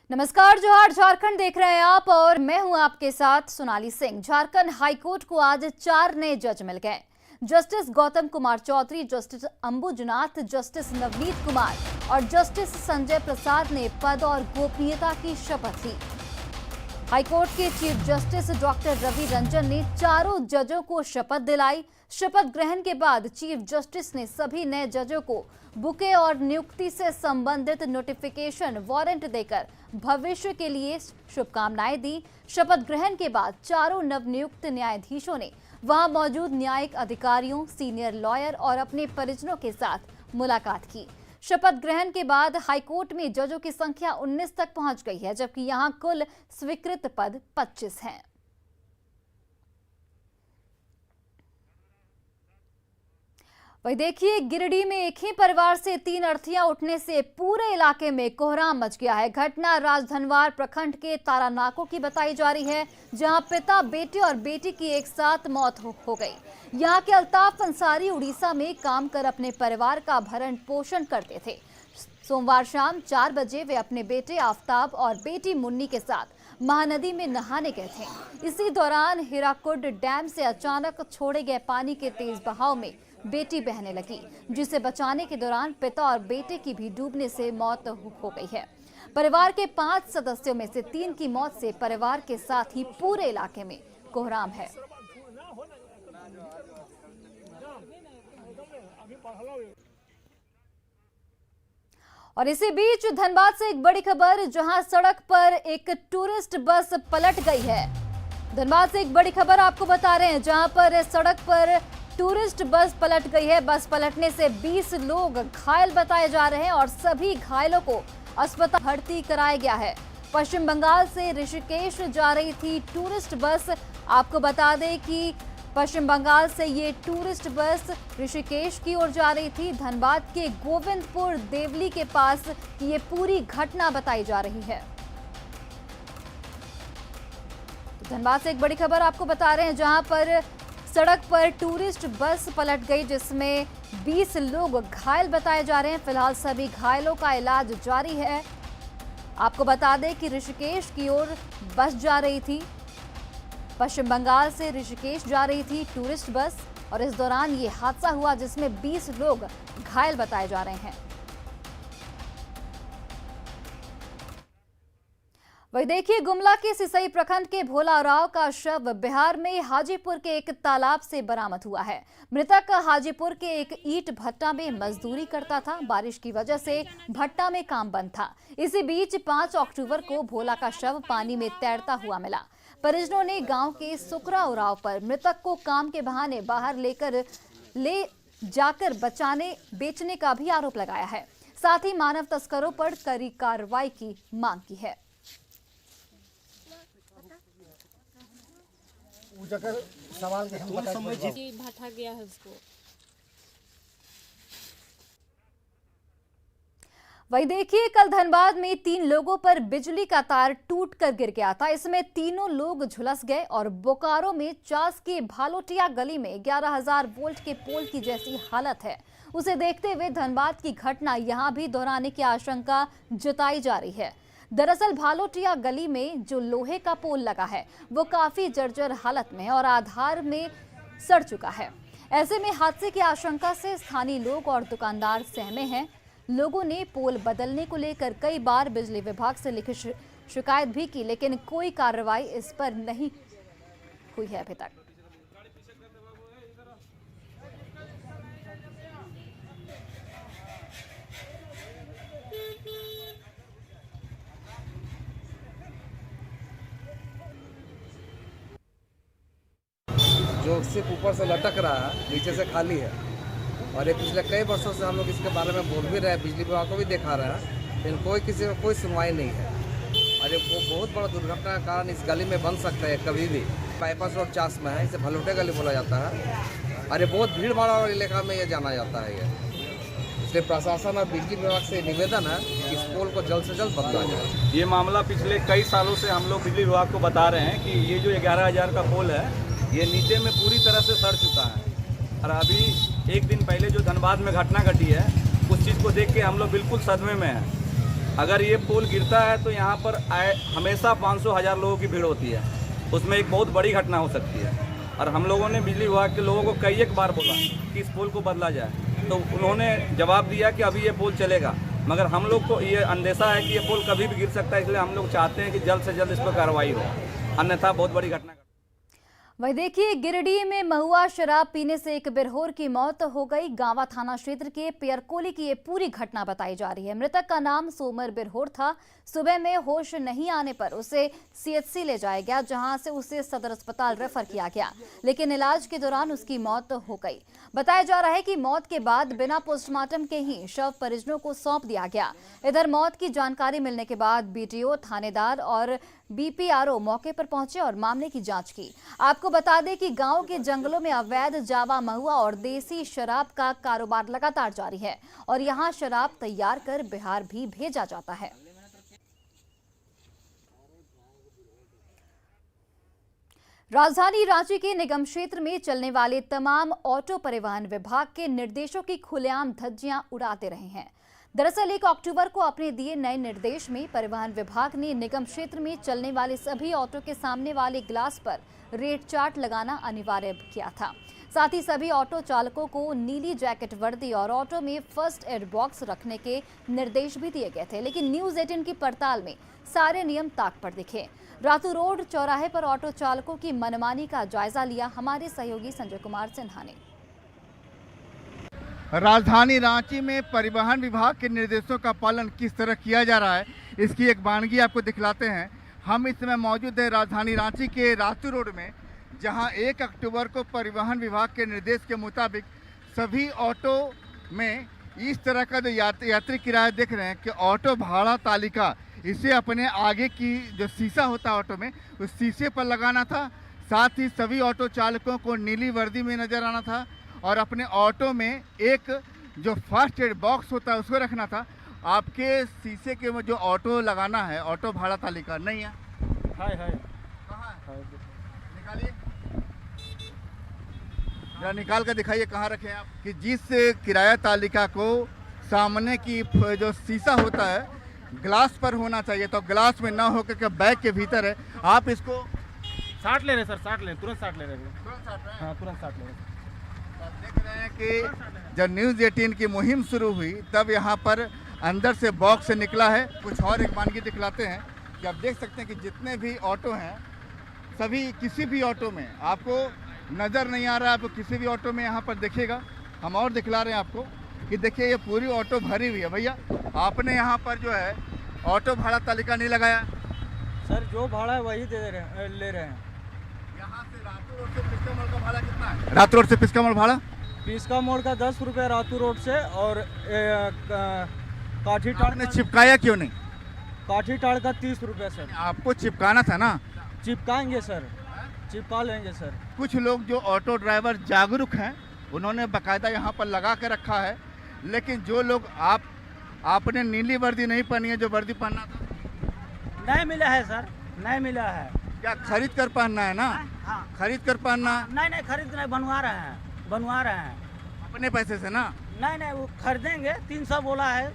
नमस्कार, जोहार। झारखंड देख रहे हैं आप और मैं हूं आपके साथ सोनाली सिंह। झारखंड हाईकोर्ट को आज 4 नए जज मिल गए। Justice Gautam Kumar Chaudhary, justice Ambujnath, justice Navneet Kumar और जस्टिस संजय प्रसाद ने पद और गोपनीयता की शपथ ली। हाईकोर्ट के chief justice doctor Ravi Ranjan ने चारों जजों को शपथ दिलाई। शपथ ग्रहण के बाद चीफ जस्टिस ने सभी नए जजों को बुके और नियुक्ति से संबंधित नोटिफिकेशन वारंट देकर भविष्य के लिए शुभकामनाएं दी। शपथ ग्रहण के बाद चारों नवनियुक्त न्यायाधीशों ने वहां मौजूद न्यायिक अधिकारियों, सीनियर लॉयर और अपने परिजनों के साथ मुलाकात की। शपथ ग्रहण के बाद हाईकोर्ट में जजों की संख्या 19 तक पहुंच गई है, जबकि यहां कुल स्वीकृत पद 25 हैं। वही देखिए, गिरिडीह में एक ही परिवार से 3 अर्थियां उठने से पूरे इलाके में कोहराम मच गया है। घटना राजधनवार प्रखंड के तारानाकों की बताई जा रही है, जहां पिता, बेटे और बेटी की एक साथ मौत हो गई। यहां के अल्ताफ अंसारी उड़ीसा में काम कर अपने परिवार का भरण पोषण करते थे। सोमवार शाम 4 बजे वे अपने बेटे आफ्ताब और बेटी मुन्नी के साथ महानदी में नहाने गए थे। इसी दौरान हीराकुड डैम से अचानक छोड़े गए पानी के तेज बहाव में बेटी बहने लगी, जिसे बचाने के दौरान पिता और बेटे की भी डूबने से मौत हो गई है। परिवार के 5 सदस्यों में से 3 की मौत से परिवार के साथ ही पूरे इलाके में कोहराम है। और इसी बीच धनबाद से एक बड़ी खबर, जहां सड़क पर एक टूरिस्ट बस पलट गई है। धनबाद से एक बड़ी खबर आपको बता रहे हैं, जहां पर सड़क पर टूरिस्ट बस पलट गई है। बस पलटने से 20 लोग घायल बताए जा रहे हैं और सभी घायलों को अस्पताल भर्ती कराया गया है। पश्चिम बंगाल से ऋषिकेश जा रही थी टूरिस्ट बस। आपको बता दें कि पश्चिम बंगाल से ये टूरिस्ट बस ऋषिकेश की ओर जा रही थी। धनबाद के गोविंदपुर देवली के पास ये पूरी घटना बताई जा रही है। धनबाद से एक बड़ी खबर आपको बता रहे हैं, जहां पर सड़क पर टूरिस्ट बस पलट गई, जिसमें 20 लोग घायल बताए जा रहे हैं। फिलहाल सभी घायलों का इलाज जारी है। आपको बता दें कि ऋषिकेश की ओर बस जा रही थी। पश्चिम बंगाल से ऋषिकेश जा रही थी टूरिस्ट बस और इस दौरान ये हादसा हुआ, जिसमें 20 लोग घायल बताए जा रहे हैं। वही देखिए, गुमला के सिसई प्रखंड के भोला राव का शव बिहार में हाजीपुर के एक तालाब से बरामद हुआ है। मृतक हाजीपुर के एक ईंट भट्टा में मजदूरी करता था। बारिश की वजह से भट्टा में काम बंद था। इसी बीच 5 अक्टूबर को भोला का शव पानी में तैरता हुआ मिला। परिजनों ने गांव के सुकरा उराव पर मृतक को काम के बहाने बाहर ले जाकर बेचने का भी आरोप लगाया है। साथ ही मानव तस्करों पर कड़ी कार्रवाई की मांग की है। सवाल के हम भाटा गया है उसको। वही देखिए, कल धनबाद में 3 लोगों पर बिजली का तार टूटकर गिर गया था। इसमें तीनों लोग झुलस गए और बोकारो में चास के भालोटिया गली में 11,000 वोल्ट के पोल की जैसी हालत है। उसे देखते हुए धनबाद की घटना यहां भी दोहराने की आशंका जताई जा रही है। दरअसल भालोटिया गली में जो लोहे का पोल लगा है वो काफी जर्जर हालत में और आधार में सड़ चुका है। ऐसे में हादसे की आशंका से स्थानीय लोग और दुकानदार सहमे हैं। लोगों ने पोल बदलने को लेकर कई बार बिजली विभाग से लिखित शिकायत भी की, लेकिन कोई कार्रवाई इस पर नहीं हुई है अभी तक। जो सिर्फ ऊपर से लटक रहा है, नीचे से खाली है। और ये पिछले कई वर्षों से हम लोग इसके बारे में बोल भी रहे हैं, बिजली विभाग को भी दिखा रहा है, लेकिन किसी का कोई सुनवाई नहीं है। और ये बहुत बड़ा दुर्घटना का कारण इस गली में बन सकता है कभी भी। बाईपास रोड चास में है, इसे भलोटे गली बोला जाता है और ये बहुत भीड़ भाड़ वाले इलाका में ये जाना जाता है। इसलिए प्रशासन और बिजली विभाग से निवेदन है कि इस पोल को जल्द से जल्द बदला जाए। ये मामला पिछले कई सालों से हम लोग बिजली विभाग को बता रहे हैं कि ये जो 11,000 का पोल है, ये नीचे में पूरी तरह से सड़ चुका है। और अभी एक दिन पहले जो धनबाद में घटना घटी है, उस चीज़ को देख के हम लोग बिल्कुल सदमे में हैं। अगर ये पुल गिरता है तो यहाँ पर हमेशा 500,000 लोगों की भीड़ होती है, उसमें एक बहुत बड़ी घटना हो सकती है। और हम लोगों ने बिजली विभाग के लोगों को कई एक बार बोला कि इस पुल को बदला जाए, तो उन्होंने जवाब दिया कि अभी ये पुल चलेगा, मगर हम लोग को ये अंदेशा है कि ये पुल कभी भी गिर सकता है, इसलिए हम लोग चाहते हैं कि जल्द से जल्द इस पर कार्रवाई हो, अन्यथा बहुत बड़ी घटना। वही देखिए, गिरिडीह में महुआ शराब पीने से एक बिरहोर की मौत हो गई। गांवा थाना क्षेत्र के पियरकोली की ये पूरी घटना बताई जा रही है। मृतक का नाम सोमर बिरहोर था। सुबह में होश नहीं आने पर उसे सीएचसी ले जाया गया, जहां से उसे सदर अस्पताल रेफर किया गया, लेकिन इलाज के दौरान उसकी मौत हो गई। बताया जा रहा है कि मौत के बाद बिना पोस्टमार्टम के ही शव परिजनों को सौंप दिया गया। इधर मौत की जानकारी मिलने के बाद बीटीओ, थानेदार और बीपीआरओ मौके पर पहुंचे और मामले की जांच की। आपको बता दें कि गांव के जंगलों में अवैध जावा, महुआ और देसी शराब का कारोबार लगातार जारी है और यहां शराब तैयार कर बिहार भी भेजा जाता है। राजधानी रांची के निगम क्षेत्र में चलने वाले तमाम ऑटो परिवहन विभाग के निर्देशों की खुलेआम धज्जियां उड़ाते रहे हैं। दरअसल 1 अक्टूबर को अपने दिए नए निर्देश में परिवहन विभाग ने निगम क्षेत्र में चलने वाले सभी ऑटो के सामने वाले ग्लास पर रेड चार्ट लगाना अनिवार्य किया था। साथ ही सभी ऑटो चालकों को नीली जैकेट वर्दी और ऑटो में फर्स्ट एड बॉक्स रखने के निर्देश भी दिए गए थे, लेकिन न्यूज़ 18 की पड़ताल में सारे नियम ताक पर दिखे। रातू रोड चौराहे पर ऑटो चालकों की मनमानी का जायजा लिया हमारे सहयोगी संजय कुमार सिन्हा ने। राजधानी रांची में परिवहन विभाग के निर्देशों का पालन किस तरह किया जा रहा है, इसकी एक वानगी आपको दिखलाते हैं। हम इस समय मौजूद है राजधानी रांची के रातू रोड में, जहां 1 अक्टूबर को परिवहन विभाग के निर्देश के मुताबिक सभी ऑटो में इस तरह का जो यात्री किराया देख रहे हैं कि ऑटो भाड़ा तालिका, इसे अपने आगे की जो शीशा होता है ऑटो में, उस शीशे पर लगाना था। साथ ही सभी ऑटो चालकों को नीली वर्दी में नजर आना था और अपने ऑटो में एक जो फर्स्ट एड बॉक्स होता है उसको रखना था। आपके शीशे के जो ऑटो लगाना है, ऑटो भाड़ा तालिका नहीं है। हाय कहाँ है? निकालिए, जरा निकाल कर दिखाइए कहाँ रखे हैं आप। कि जिस किराया तालिका को सामने की जो शीशा होता है ग्लास पर होना चाहिए, तो ग्लास में ना होकर के बैग के भीतर है। आप इसको 60 ले रहे सर, 60 ले, तुरंत 60 ले रहे हैं। हाँ, तुरंत 60 ले रहे हैं। देख रहे हैं कि जब न्यूज़ 18 की मुहिम शुरू हुई तब यहाँ पर अंदर से बॉक्स से निकला है। कुछ और एक वानगी दिखलाते हैं कि आप देख सकते हैं कि जितने भी ऑटो हैं, सभी किसी भी ऑटो में आपको नज़र नहीं आ रहा है, आपको किसी भी ऑटो में यहाँ पर देखिएगा। हम और दिखला रहे हैं आपको कि देखिए ये पूरी ऑटो भरी हुई है। भैया, आपने यहाँ पर जो है ऑटो भाड़ा तालिका नहीं लगाया सर, जो भाड़ा है वही ले रहे हैं। यहाँ से रातू रोड से पिस्का मोड़ का भाड़ा कितना है? रातू रोड से पिस्का मोड़ भाड़ा, पिस्का मोड़ का 10 रुपये रातू रोड से, और काठी टाड़ आपने चिपकाया क्यों नहीं? काठी टाड़ का 30 रुपये सर। आपको चिपकाना था ना। चिपकाएंगे सर, चिपका लेंगे सर। कुछ लोग जो ऑटो ड्राइवर जागरूक हैं उन्होंने बाकायदा यहाँ पर लगा के रखा है, लेकिन जो लोग आपने नीली वर्दी नहीं पहनी है, जो वर्दी पहनना था नहीं मिला है सर, नहीं मिला है। क्या खरीद कर पहनना है ना? हाँ, खरीद कर पहनना। नहीं खरीद नहीं, बनवा रहे हैं अपने पैसे से ना। नहीं वो खरीदेंगे, 300 बोला है,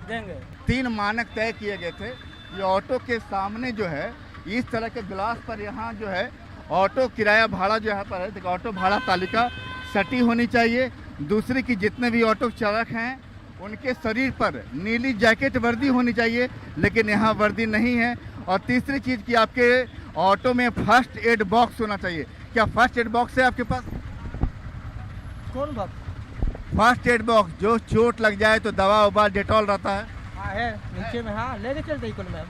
देंगे। 3 मानक तय किए गए थे। ये ऑटो के सामने जो है इस तरह के ग्लास पर यहाँ जो है ऑटो किराया भाड़ा जो यहाँ पर है, देखो ऑटो भाड़ा तालिका सटी होनी चाहिए। दूसरी की जितने भी ऑटो चालक हैं उनके शरीर पर नीली जैकेट वर्दी होनी चाहिए, लेकिन यहाँ वर्दी नहीं है। और तीसरी चीज़ कि आपके ऑटो में फर्स्ट एड बॉक्स होना चाहिए। क्या फर्स्ट एड बॉक्स है आपके पास? कौन बात? फर्स्ट एड बॉक्स, जो चोट लग जाए तो दवा उबा डेटॉल रहता है। हाँ है नीचे में, हाँ लेके चलते ही कौन मैम।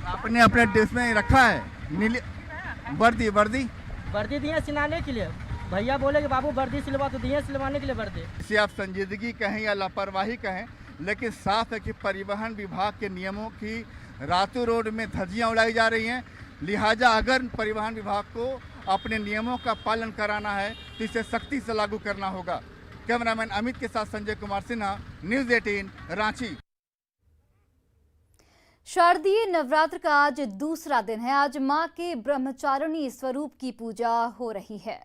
आपने अपने ड्रेस में रखा है नीली वर्दी दिए सिलाने के लिए। भैया बोले कि बाबू वर्दी सिलवा, तो दिए सिलवाने के लिए वर्दी। इसे आप संजीदगी कहें या लापरवाही कहें, लेकिन साफ है कि परिवहन विभाग के नियमों की रातू रोड में धज्जियां उड़ाई जा रही हैं। लिहाजा अगर परिवहन विभाग को अपने नियमों का पालन कराना है तो इसे सख्ती से लागू करना होगा। कैमरामैन अमित के साथ संजय कुमार सिन्हा, न्यूज़ 18 रांची। शारदीय नवरात्र का आज दूसरा दिन है। आज मां के ब्रह्मचारिणी स्वरूप की पूजा हो रही है।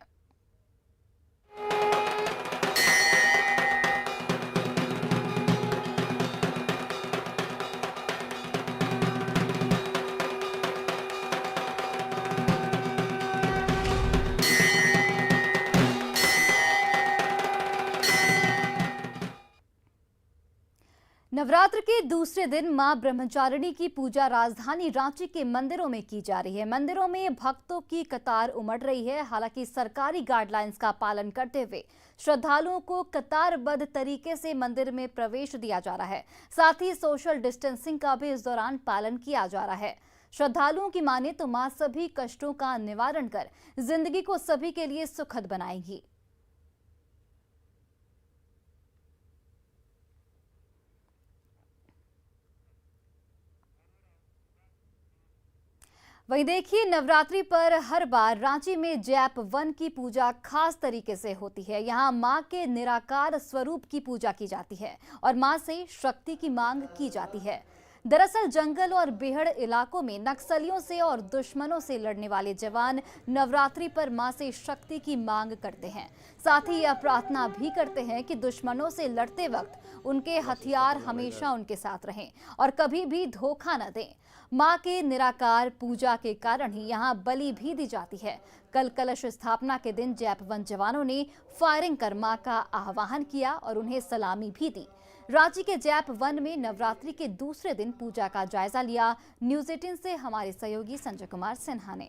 नवरात्र के दूसरे दिन मां ब्रह्मचारिणी की पूजा राजधानी रांची के मंदिरों में की जा रही है। मंदिरों में भक्तों की कतार उमड़ रही है। हालांकि सरकारी गाइडलाइंस का पालन करते हुए श्रद्धालुओं को कतारबद्ध तरीके से मंदिर में प्रवेश दिया जा रहा है। साथ ही सोशल डिस्टेंसिंग का भी इस दौरान पालन किया जा रहा है। श्रद्धालुओं की माने तो मां सभी कष्टों का निवारण कर जिंदगी को सभी के लिए सुखद बनाएंगी। वहीं देखिए, नवरात्रि पर हर बार रांची में जैप वन की पूजा खास तरीके से होती है। यहाँ मां के निराकार स्वरूप की पूजा की जाती है और मां से शक्ति की मांग की जाती है। दरअसल जंगल और बेहड़ इलाकों में नक्सलियों से और दुश्मनों से लड़ने वाले जवान नवरात्रि पर मां से शक्ति की मांग करते हैं। साथ ही यह प्रार्थना भी करते हैं कि दुश्मनों से लड़ते वक्त उनके हथियार हमेशा उनके साथ रहें और कभी भी धोखा न दें। मां के निराकार पूजा के कारण ही यहां बलि भी दी जाती है। कल कलश स्थापना के दिन जैप वन जवानों ने फायरिंग कर मां का आह्वान किया और उन्हें सलामी भी दी। रांची के जैप वन में नवरात्रि के दूसरे दिन पूजा का जायजा लिया न्यूज़ 18 से हमारे सहयोगी संजय कुमार सिन्हा ने।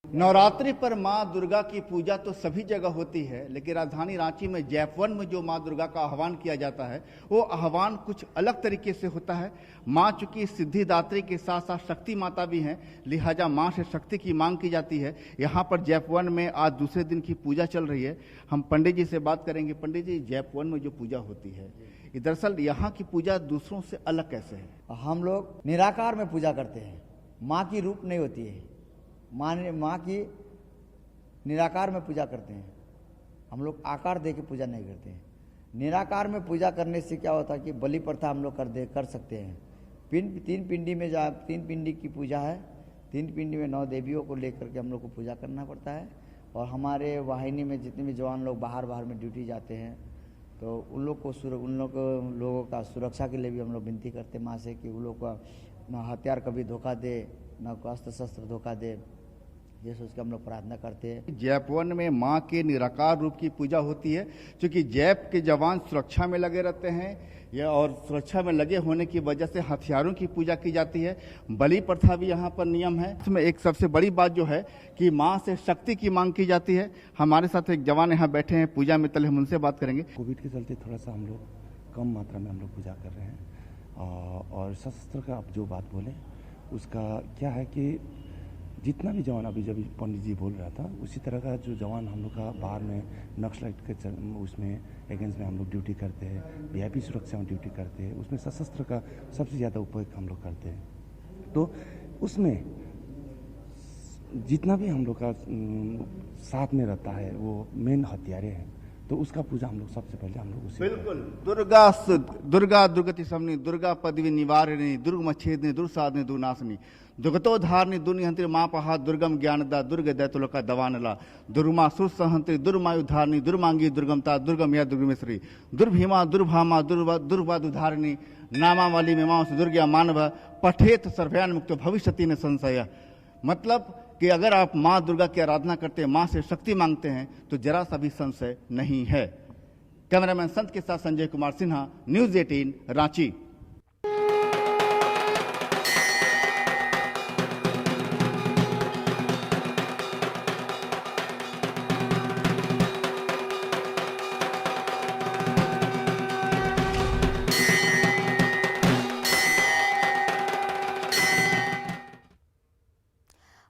नवरात्रि पर मां दुर्गा की पूजा तो सभी जगह होती है, लेकिन राजधानी रांची में जैप वन में जो मां दुर्गा का आह्वान किया जाता है वो आह्वान कुछ अलग तरीके से होता है। मां चूंकि सिद्धिदात्री के साथ साथ शक्ति माता भी हैं, लिहाजा मां से शक्ति की मांग की जाती है। यहाँ पर जैप वन में आज दूसरे दिन की पूजा चल रही है। हम पंडित जी से बात करेंगे। पंडित जी, जैप वन में जो पूजा होती है, दरअसल यहाँ की पूजा दूसरों से अलग कैसे है? हम लोग निराकार में पूजा करते हैं। माँ की रूप नहीं होती है, माँ की निराकार में पूजा करते हैं। हम लोग आकार दे के पूजा नहीं करते हैं। निराकार में पूजा करने से क्या होता है कि बलि प्रथा हम लोग कर सकते हैं। तीन पिंडी में तीन पिंडी की पूजा है। तीन पिंडी में 9 देवियों को लेकर के हम लोग को पूजा करना पड़ता है। और हमारे वाहिनी में जितने भी जवान लोग बाहर में ड्यूटी जाते हैं तो उन लोगों का सुरक्षा के लिए भी हम लोग विनती करते हैं माँ से कि उन लोग का न हथियार कभी धोखा दे, न अस्त्र शस्त्र धोखा दे, ये सोच के हम लोग प्रार्थना करते हैं। जैप वन में मां के निराकार रूप की पूजा होती है। क्योंकि जैप के जवान सुरक्षा में लगे रहते हैं और सुरक्षा में लगे होने की वजह से हथियारों की पूजा की जाती है। बलि प्रथा भी यहाँ पर नियम है। इसमें एक सबसे बड़ी बात जो है कि मां से शक्ति की मांग की जाती है। हमारे साथ एक जवान यहाँ बैठे हैं पूजा में, हम उनसे बात करेंगे। कोविड के चलते थोड़ा सा हम लोग कम मात्रा में हम लोग पूजा कर रहे हैं। और शस्त्र का आप जो बात बोले उसका क्या है कि जितना भी जवान अभी जब पंडित जी बोल रहा था उसी तरह का जो जवान हम लोग का बाहर में नक्सलाइट के उसमें अगेंस्ट में हम लोग ड्यूटी करते हैं, वीआईपी सुरक्षा में ड्यूटी करते हैं, उसमें सशस्त्र का सबसे ज़्यादा उपयोग हम लोग करते हैं। तो उसमें जितना भी हम लोग का साथ में रहता है वो मेन हथियारे हैं, तो उसका पूजा हम लोग सबसे पहले हम लोग उसी बिल्कुल दुर्गा दुर्गति समनी दुर्गा पदवी निवारिणी दुर्गमच्छेदिनी दुर्साधनी दुर्नाशनी दुर्गतोद्धारिणी दुर्निहंत्री मापहा दुर्गम ज्ञानदा दुर्ग दैतुलका दवानला दुर्मा सुसहंत्री दुर्मायुधारिणी दुर्मांगी दुर्गमता दुर्गम या दुर्गमेश्वरी दुर्भीमा दुर्भामा दुर्वादुधारिणी नामावली मीमांस दुर्गा मानव पठेत सर्वयान मुक्त भविष्यति न संशय। मतलब कि अगर आप माँ दुर्गा की आराधना करते हैं, माँ से शक्ति मांगते हैं तो जरा सा भी संशय नहीं है। कैमरामैन संत के साथ संजय कुमार सिन्हा, न्यूज़ 18 रांची।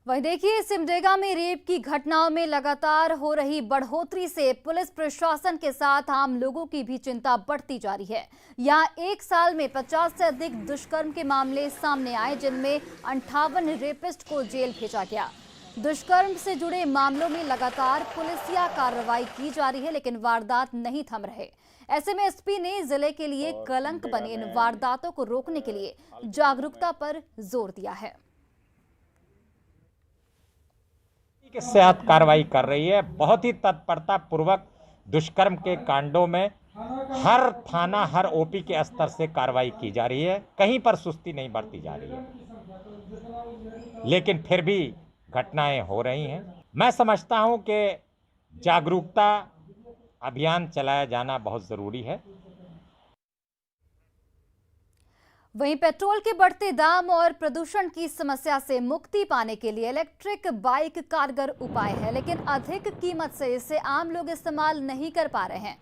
वहीं देखिए, सिमडेगा में रेप की घटनाओं में लगातार हो रही बढ़ोतरी से पुलिस प्रशासन के साथ आम लोगों की भी चिंता बढ़ती जा रही है। यहाँ एक साल में 50 से अधिक दुष्कर्म के मामले सामने आए, जिनमें 58 रेपिस्ट को जेल भेजा गया। दुष्कर्म से जुड़े मामलों में लगातार पुलिसिया कार्रवाई की जा रही है, लेकिन वारदात नहीं थम रहे। ऐसे में एसपी ने जिले के लिए कलंक बने इन वारदातों को रोकने के लिए जागरूकता पर जोर दिया है। के साथ कार्रवाई कर रही है। बहुत ही तत्परता पूर्वक दुष्कर्म के कांडों में हर थाना, हर ओपी के स्तर से कार्रवाई की जा रही है। कहीं पर सुस्ती नहीं बरती जा रही है, लेकिन फिर भी घटनाएं हो रही हैं। मैं समझता हूं कि जागरूकता अभियान चलाया जाना बहुत ज़रूरी है। वहीं पेट्रोल के बढ़ते दाम और प्रदूषण की समस्या से मुक्ति पाने के लिए इलेक्ट्रिक बाइक कारगर उपाय है, लेकिन अधिक कीमत से इसे आम लोग इस्तेमाल नहीं कर पा रहे हैं।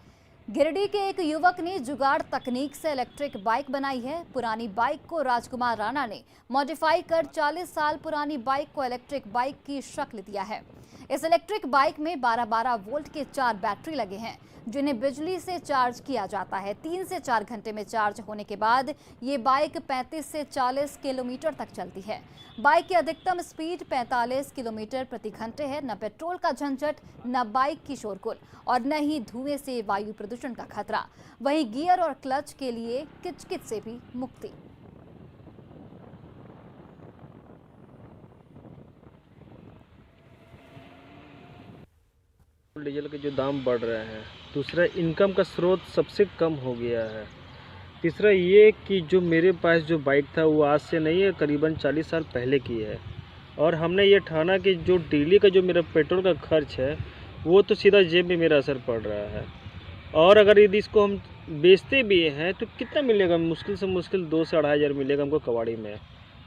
गिरिडीह के एक युवक ने जुगाड़ तकनीक से इलेक्ट्रिक बाइक बनाई है। पुरानी बाइक को राजकुमार राणा ने मॉडिफाई कर 40 साल पुरानी बाइक को इलेक्ट्रिक बाइक की शक्ल दिया है। इस इलेक्ट्रिक बाइक में 12-12 वोल्ट के 4 बैटरी लगे हैं, जिन्हें बिजली से चार्ज किया जाता है। 3 से 4 घंटे में चार्ज होने के बाद ये बाइक 35 से 40 किलोमीटर तक चलती है। बाइक की अधिकतम स्पीड 45 किलोमीटर प्रति घंटे है। न पेट्रोल का झंझट, न बाइक की शोरगुल और न ही धुएं से वायु प्रदूषण का खतरा। वहीं गियर और क्लच के लिए किचकिच से भी मुक्ति। डीजल के जो दाम बढ़ रहे हैं, दूसरा इनकम का स्रोत सबसे कम हो गया है। तीसरा ये कि जो मेरे पास जो बाइक था वो आज से नहीं है, करीबन 40 साल पहले की है। और हमने ये ठाना कि जो डेली का जो मेरा पेट्रोल का खर्च है वो तो सीधा जेब में मेरा असर पड़ रहा है। और अगर यदि इसको हम बेचते भी हैं तो कितना मिलेगा? मुश्किल से मुश्किल 2 से 2,500 मिलेगा हमको कबाड़ी में।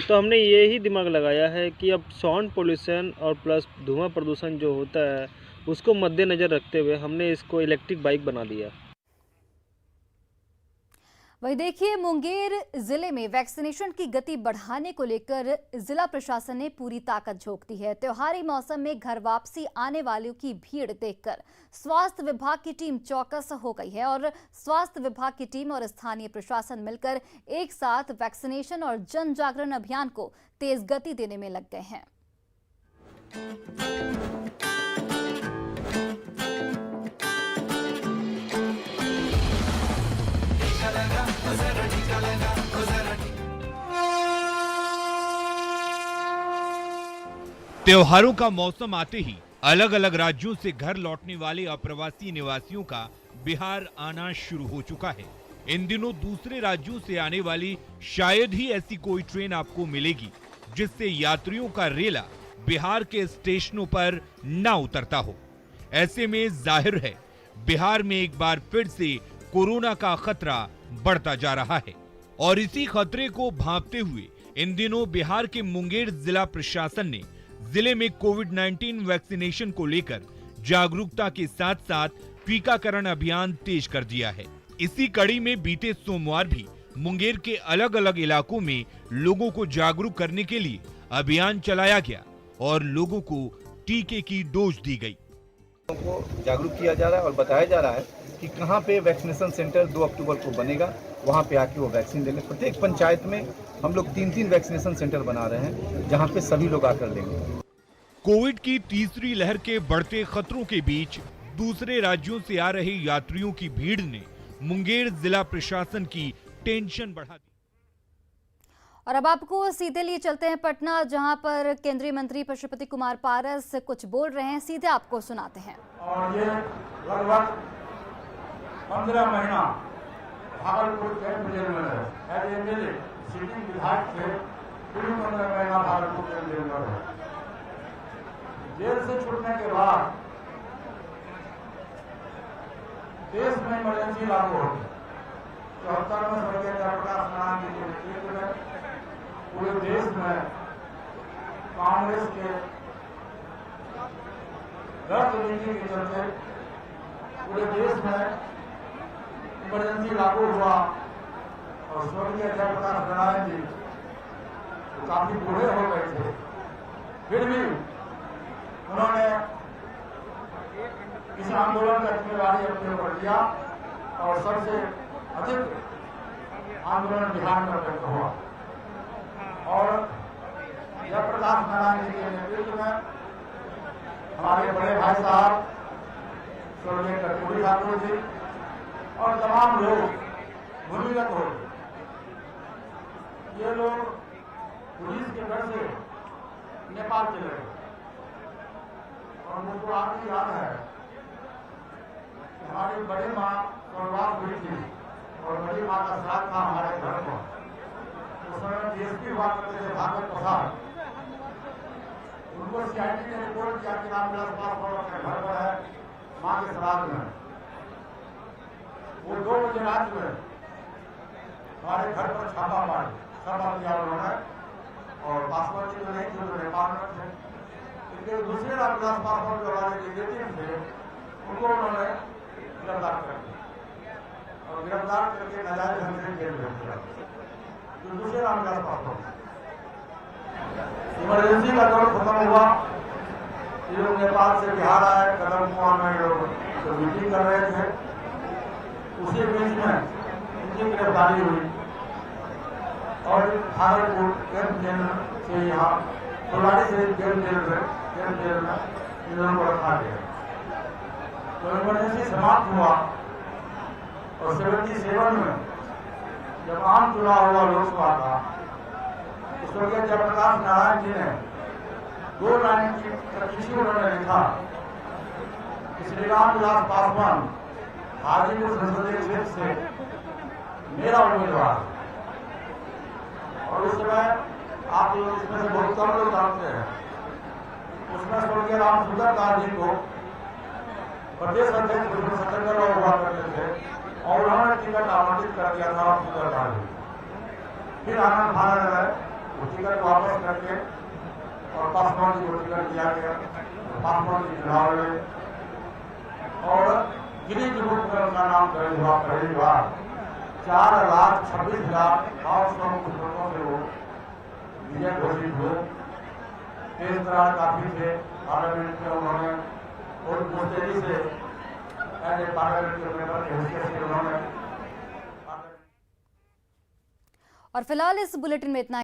तो हमने यही दिमाग लगाया है कि अब साउंड पोल्यूशन और प्लस धुआं प्रदूषण जो होता है उसको मद्देनज़र रखते हुए हमने इसको इलेक्ट्रिक बाइक बना दिया। वही देखिए, मुंगेर जिले में वैक्सीनेशन की गति बढ़ाने को लेकर जिला प्रशासन ने पूरी ताकत झोंक दी है। त्योहारी मौसम में घर वापसी आने वालों की भीड़ देखकर स्वास्थ्य विभाग की टीम चौकस हो गई है और स्वास्थ्य विभाग की टीम और स्थानीय प्रशासन मिलकर एक साथ वैक्सीनेशन और जन जागरण अभियान को तेज गति देने में लग गए हैं। त्योहारों का मौसम आते ही अलग अलग राज्यों से घर लौटने वाले अप्रवासी निवासियों का बिहार आना शुरू हो चुका है। इन दिनों दूसरे राज्यों से आने वाली शायद ही ऐसी कोई ट्रेन आपको मिलेगी जिससे यात्रियों का रेला बिहार के स्टेशनों पर न उतरता हो। ऐसे में जाहिर है बिहार में एक बार फिर से कोरोना का खतरा बढ़ता जा रहा है और इसी खतरे को भांपते हुए इन दिनों बिहार के मुंगेर जिला प्रशासन ने जिले में कोविड-19 वैक्सीनेशन को लेकर जागरूकता के साथ साथ टीकाकरण अभियान तेज कर दिया है। इसी कड़ी में बीते सोमवार भी मुंगेर के अलग अलग इलाकों में लोगों को जागरूक करने के लिए अभियान चलाया गया और लोगों को टीके की डोज दी गई। को जागरूक किया जा रहा है और बताया जा रहा है कि कहां पे वैक्सीनेशन सेंटर 2 अक्टूबर को बनेगा, वहां पे आके वो वैक्सीन ले लें। प्रत्येक पंचायत में हम लोग 3-3 वैक्सीनेशन सेंटर बना रहे हैं जहां पे सभी लोग आकर लेंगे। कोविड की तीसरी लहर के बढ़ते खतरों के बीच दूसरे राज्यों से आ रहे यात्रियों की भीड़ ने मुंगेर जिला प्रशासन की टेंशन बढ़ा दी। और अब आपको सीधे लिए चलते हैं पटना, जहां पर केंद्रीय मंत्री पशुपति कुमार पारस कुछ बोल रहे हैं, सीधे आपको सुनाते हैं। और ये लगभग 15 महीना भागलपुर कैंप जेल में रहे। एज एमएलए सिटिंग विधायक थे, फिर 15 महीना भागलपुर कैंप जेल में रहे। जेल से छूटने के बाद देश में इमरजेंसी लागू हो गई। 74 में स्वर्गीय जयप्रकाश नारायण जी के नेतृत्व में पूरे देश में कांग्रेस के गलत नीति के चलते पूरे देश में इमरजेंसी लागू हुआ और स्वर्गीय जयप्रकाश नारायण जी काफी बूढ़े हो गए थे, फिर भी उन्होंने इस आंदोलन का जिम्मेदारी अपने ऊपर लिया और सबसे अधिक आंदोलन बिहार में व्यक्त हुआ और जयप्रकाश नारायण जी के नेतृत्व में हमारे बड़े भाई साहब स्वर्गीय कर्पूरी ठाकुर जी और तमाम लोग भूमिगत हो गए। ये लोग पुलिस के घर से नेपाल चले गए और मुझको आज भी याद है हमारी बड़ी माँ स्वर्गवास हुई थी और बड़ी माँ का श्राद्ध था हमारे घर में। उस समय डीएसपी हुआ करते थे भागवत प्रसाद, उनको सीआईडी ने रिपोर्ट किया कि रामविलास पासवान अपने घर पर है माँ के श्राद्ध में। वो 2 बजे रात में हमारे घर पर छापा किया उन्होंने, और पासवान जी तो नहीं थे, तो नेपाल में थे, लेकिन दूसरे रामविलास पासवान जो हमारे रिलेटिव थे उनको उन्होंने गिरफ्तार कर दिया, और गिरफ्तार करके नाजायज ढंग से जेल भेज दिया। तो दूसरे रामविलास पासवान इमरजेंसी का दौर खत्म हुआ, ये लोग नेपाल से बिहार आए, कदम कुआं में लोग तो मीटिंग कर रहे थे, उसी बीच में उनकी गिरफ्तारी हुई और भागलपुर कैंप जेल से यहाँ फुलवाड़ी से कैंप जेल में इन लोगों को रखा गया। तो इमरजेंसी समाप्त हुआ और 77 में जब आम चुनाव हुआ लोकसभा का, उस वक्त जयप्रकाश नारायण जी ने 2 लाइन की चिट्ठी उन्होंने लिखा कि श्री रामविलास पासवान हाजीपुर संसदीय क्षेत्र से मेरा उम्मीदवार, और उस समय आप लोग इसमें से बहुत कम लोग जानते हैं, उसमें स्वर्गीय राम सुंदर दास जी को प्रदेश अध्यक्ष सत्येंद्र राव हुआ करते थे, और उन्होंने टिकट आवंटित कर दिया था राम सुंदर दास जी। फिर आनंद भारत गए, वो टिकट वापस करके और पासवान जी को टिकट दिया गया, पासवान जी चुनाव लड़े और गिरी की बुक में उनका नाम दर्ज हुआ। पहली बार 4,26,900 वोटों से वो विजय घोषित हुए। तेज तरह काफी थे पार्लियामेंट में, उन्होंने बहुत मुस्तैदी से पार्लियामेंट के मेंबर की हैसियत से उन्होंने। और फिलहाल इस बुलेटिन में इतना।